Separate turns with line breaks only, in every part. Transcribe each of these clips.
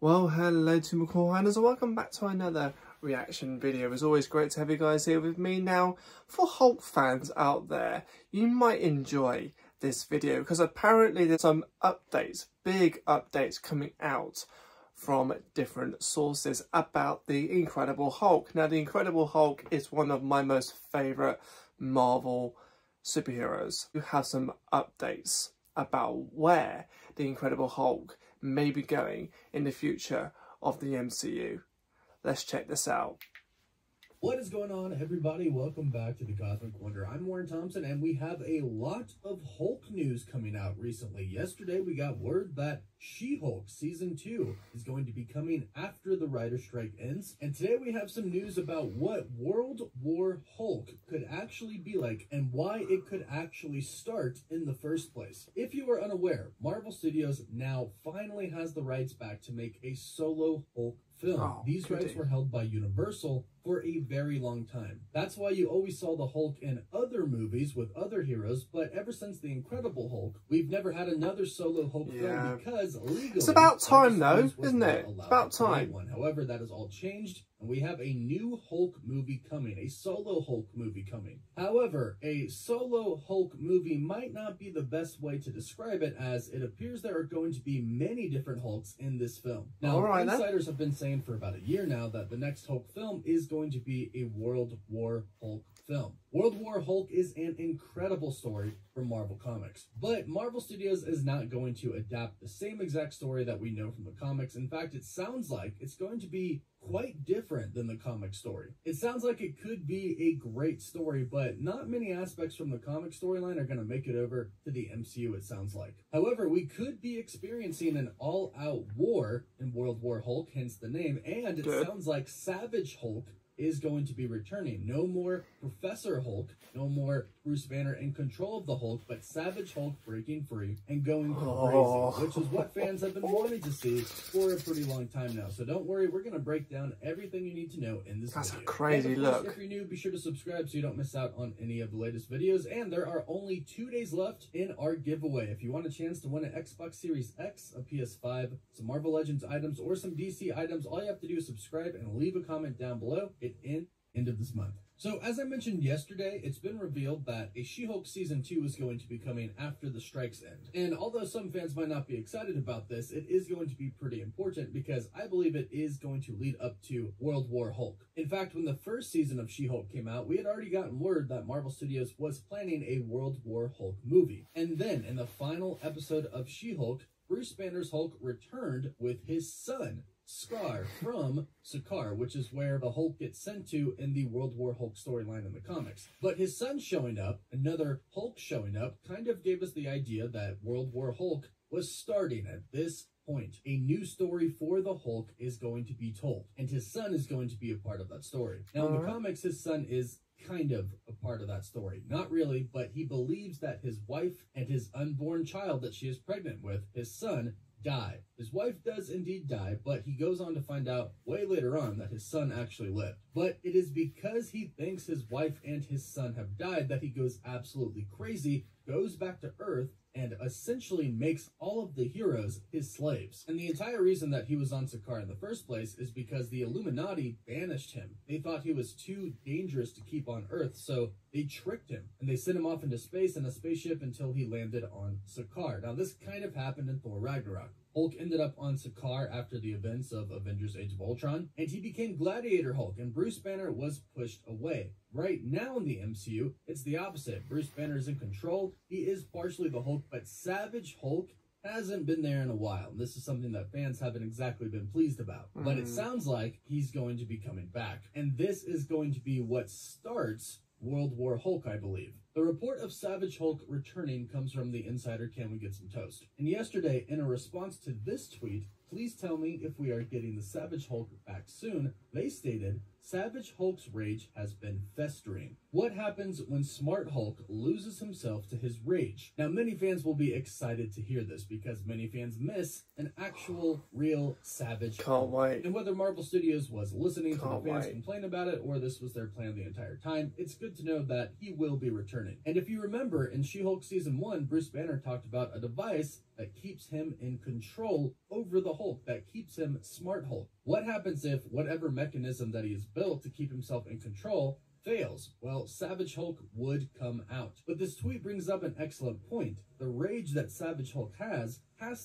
Well, hello to my CoolHanders and welcome back to another reaction video. It's always great to have you guys here with me. Now, for Hulk fans out there, you might enjoy this video because apparently there's some updates, big updates coming out from different sources about the Incredible Hulk. Now, the Incredible Hulk is one of my most favourite Marvel superheroes. You have some updates about where the Incredible Hulk may be going in the future of the MCU. Let's check this out.
What is going on, everybody? Welcome back to the Cosmic Wonder. I'm Warren Thompson, and we have a lot of Hulk news coming out recently. Yesterday, we got word that She-Hulk Season 2 is going to be coming after the writer's strike ends. And today we have some news about what World War Hulk could actually be like and why it could actually start in the first place. If you are unaware, Marvel Studios now finally has the rights back to make a solo Hulk film. These rights were held by Universal for a very long time. That's why you always saw the Hulk in other movies with other heroes, but ever since the Incredible Hulk, we've never had another solo Hulk film because legally...
It's about time though, isn't it? It's about time.
However, that has all changed, and we have a new Hulk movie coming, a solo Hulk movie coming. However, a solo Hulk movie might not be the best way to describe it, as it appears there are going to be many different Hulks in this film. Now, insiders have been saying for about a year now that the next Hulk film is going to be a World War Hulk film. World War Hulk is an incredible story from Marvel Comics, but Marvel Studios is not going to adapt the same exact story that we know from the comics. In fact, it sounds like it's going to be quite different than the comic story. It sounds like it could be a great story, but not many aspects from the comic storyline are going to make it over to the MCU, it sounds like. However, we could be experiencing an all-out war in World War Hulk, hence the name, and it sounds like Savage Hulk is going to be returning. No more Professor Hulk, no more Bruce Banner in control of the Hulk, but Savage Hulk breaking free and going crazy, which is what fans have been wanting to see for a pretty long time now. So don't worry, we're going to break down everything you need to know in this video.
That's a crazy look.
If you're new, be sure to subscribe so you don't miss out on any of the latest videos. And there are only 2 days left in our giveaway. If you want a chance to win an Xbox Series X, a PS5, some Marvel Legends items, or some DC items, all you have to do is subscribe and leave a comment down below. End of this month. So, as I mentioned yesterday, it's been revealed that a She-Hulk Season 2 is going to be coming after the strikes end. And although some fans might not be excited about this, it is going to be pretty important because I believe it is going to lead up to World War Hulk. In fact, when the first season of She-Hulk came out, we had already gotten word that Marvel Studios was planning a World War Hulk movie. And then, in the final episode of She-Hulk, Bruce Banner's Hulk returned with his son, Scar, from Sakaar, which is where the Hulk gets sent to in the World War Hulk storyline in the comics. But his son showing up, another Hulk showing up, kind of gave us the idea that World War Hulk was starting at this point. A new story for the Hulk is going to be told, and his son is going to be a part of that story. Now, in the comics, his son is kind of a part of that story. Not really, but he believes that his wife and his unborn child that she is pregnant with, his son, die. His wife does indeed die, but he goes on to find out way later on that his son actually lived. But it is because he thinks his wife and his son have died that he goes absolutely crazy, goes back to Earth, and essentially makes all of the heroes his slaves. And the entire reason that he was on Sakaar in the first place is because the Illuminati banished him. They thought he was too dangerous to keep on Earth, so they tricked him, and they sent him off into space in a spaceship until he landed on Sakaar. Now, this kind of happened in Thor Ragnarok. Hulk ended up on Sakaar after the events of Avengers Age of Ultron, and he became Gladiator Hulk, and Bruce Banner was pushed away. Right now in the MCU, it's the opposite. Bruce Banner is in control. He is partially the Hulk, but Savage Hulk hasn't been there in a while. And this is something that fans haven't exactly been pleased about. But it sounds like he's going to be coming back. And this is going to be what starts World War Hulk, I believe. The report of Savage Hulk returning comes from the insider Can We Get Some Toast. And yesterday, in a response to this tweet, please tell me if we are getting the Savage Hulk back soon, they stated, Savage Hulk's rage has been festering. What happens when Smart Hulk loses himself to his rage? Now, many fans will be excited to hear this because many fans miss an actual, real Savage Hulk.
Can't wait.
And whether Marvel Studios was listening to the fans complain about it or this was their plan the entire time, it's good to know that he will be returning. And if you remember, in She-Hulk Season 1, Bruce Banner talked about a device that keeps him in control over the Hulk, that keeps him Smart Hulk. What happens if whatever mechanism that he has built to keep himself in control fails? Well, Savage Hulk would come out. But this tweet brings up an excellent point. The rage that Savage Hulk has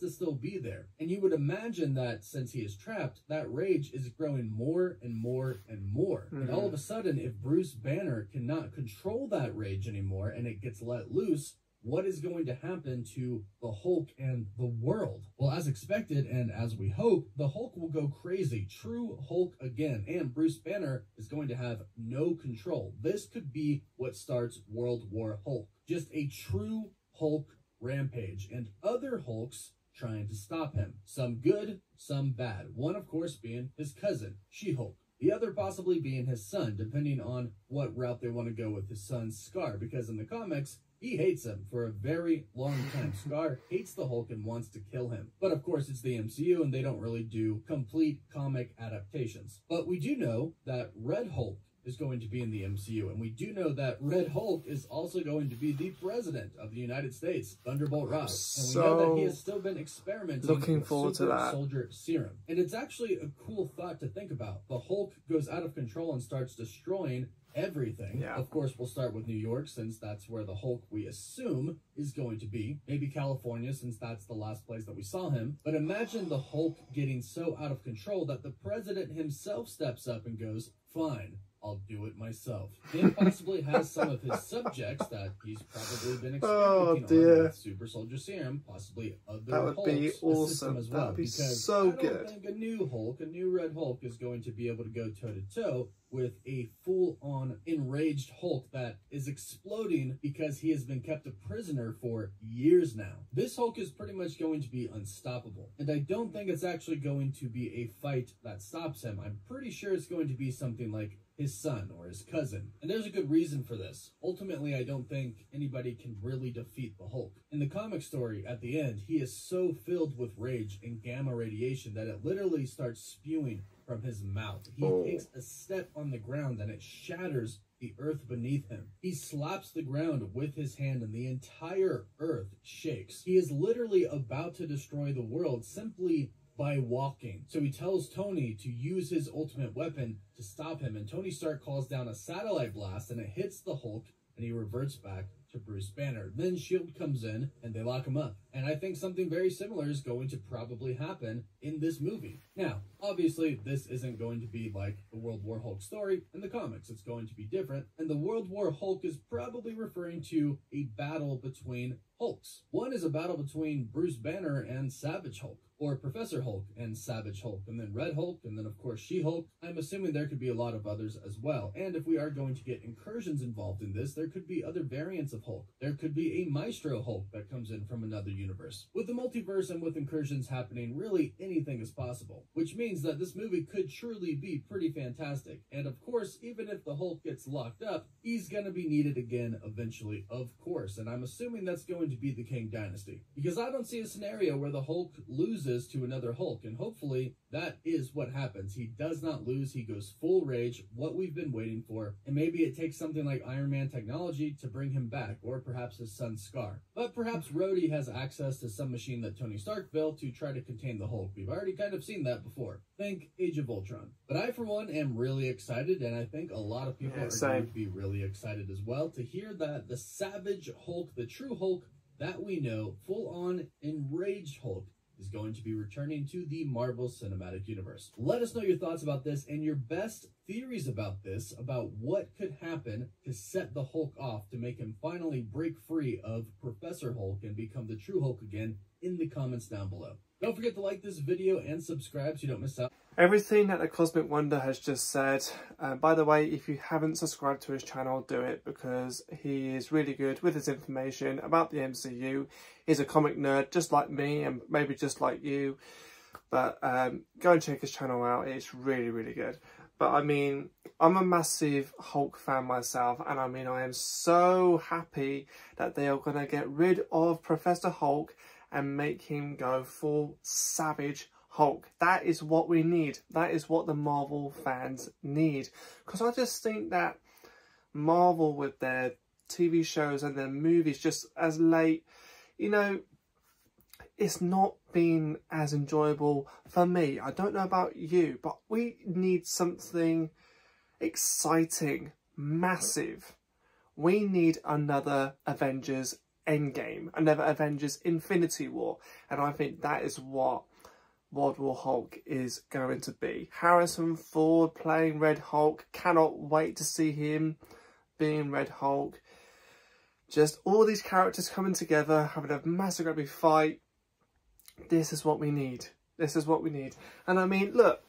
to still be there. And you would imagine that since he is trapped, that rage is growing more and more and more. And all of a sudden, if Bruce Banner cannot control that rage anymore and it gets let loose, what is going to happen to the Hulk and the world? Well, as expected and as we hope, the Hulk will go crazy, true Hulk again, and Bruce Banner is going to have no control. This could be what starts World War Hulk. Just a true Hulk rampage, and other Hulks trying to stop him. Some good, some bad. One, of course, being his cousin, She-Hulk. The other possibly being his son, depending on what route they want to go with his son, Scar, because in the comics, he hates him for a very long time. Scar hates the Hulk and wants to kill him. But of course, it's the MCU and they don't really do complete comic adaptations. But we do know that Red Hulk is going to be in the MCU, and we do know that Red Hulk is also going to be the president of the United States, Thunderbolt Ross. And we know that he has still been experimenting with Super Soldier Serum. And it's actually a cool thought to think about. The Hulk goes out of control and starts destroying everything. Of course, we'll start with New York, since that's where the Hulk, we assume, is going to be. Maybe California, since that's the last place that we saw him. But imagine the Hulk getting so out of control that the president himself steps up and goes, "Fine, I'll do it myself." And possibly has some of his subjects that he's probably been experimenting on with Super Soldier Serum, possibly other Hulks,
be awesome
as well.
That would be
because
so
I don't think a new Hulk, a new Red Hulk, is going to be able to go toe-to-toe with a full-on enraged Hulk that is exploding because he has been kept a prisoner for years now. This Hulk is pretty much going to be unstoppable, and I don't think it's actually going to be a fight that stops him. I'm pretty sure it's going to be something like his son or his cousin. And there's a good reason for this. Ultimately, I don't think anybody can really defeat the Hulk. In the comic story, at the end, he is so filled with rage and gamma radiation that it literally starts spewing from his mouth. He takes a step on the ground and it shatters the earth beneath him. He slaps the ground with his hand and the entire earth shakes. He is literally about to destroy the world simply by walking. So he tells Tony to use his ultimate weapon to stop him, and Tony Stark calls down a satellite blast and it hits the Hulk and he reverts back to Bruce Banner. Then S.H.I.E.L.D. comes in and they lock him up. And I think something very similar is going to probably happen in this movie. Now, obviously, this isn't going to be like the World War Hulk story in the comics. It's going to be different. And the World War Hulk is probably referring to a battle between Hulks. One is a battle between Bruce Banner and Savage Hulk, or Professor Hulk and Savage Hulk, and then Red Hulk, and then of course She-Hulk. I'm assuming there could be a lot of others as well. And if we are going to get incursions involved in this, there could be other variants of Hulk. There could be a Maestro Hulk that comes in from another universe. With the multiverse and with incursions happening, really anything is possible, which means that this movie could truly be pretty fantastic. And of course, even if the Hulk gets locked up, he's gonna be needed again eventually, of course. And I'm assuming that's going to be the Kang Dynasty, because I don't see a scenario where the Hulk loses to another Hulk, and hopefully that is what happens. He does not lose, he goes full rage, what we've been waiting for, and maybe it takes something like Iron Man technology to bring him back, or perhaps his son Scar. But perhaps Rhodey has access to some machine that Tony Stark built to try to contain the Hulk. We've already kind of seen that before. Think Age of Ultron. But I, for one, am really excited, and I think a lot of people are going to be really excited as well to hear that the Savage Hulk, the true Hulk that we know, full-on enraged Hulk, is going to be returning to the Marvel Cinematic Universe. Let us know your thoughts about this and your best theories about this, about what could happen to set the Hulk off to make him finally break free of Professor Hulk and become the true Hulk again, in the comments down below. Don't forget to like this video and subscribe so you don't miss out
everything that the Cosmic Wonder has just said. By the way, if you haven't subscribed to his channel, do it, because he is really good with his information about the MCU. He's a comic nerd just like me and maybe just like you, but go and check his channel out. It's really, really good. But I mean, I'm a massive Hulk fan myself, and I mean, I am so happy that they are going to get rid of Professor Hulk and make him go full Savage Hulk. That is what we need. That is what the Marvel fans need. Because I just think that Marvel, with their TV shows and their movies just as late, you know, it's not been as enjoyable for me. I don't know about you, but we need something exciting, massive. We need another Avengers Endgame, another Avengers Infinity War, and I think that is what World War Hulk is going to be. Harrison Ford playing Red Hulk. Cannot wait to see him being Red Hulk. Just all these characters coming together, having a massive epic fight. This is what we need. This is what we need. And I mean, look,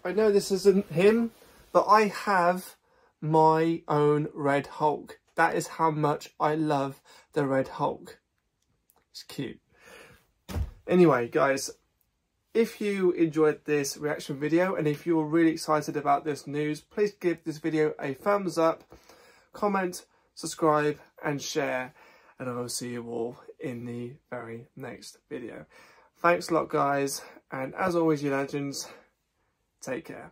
I know this isn't him, but I have my own Red Hulk. That is how much I love the Red Hulk. It's cute. Anyway, guys, if you enjoyed this reaction video and if you're really excited about this news, please give this video a thumbs up, comment, subscribe and share, and I will see you all in the very next video. Thanks a lot, guys, and as always, you legends, take care.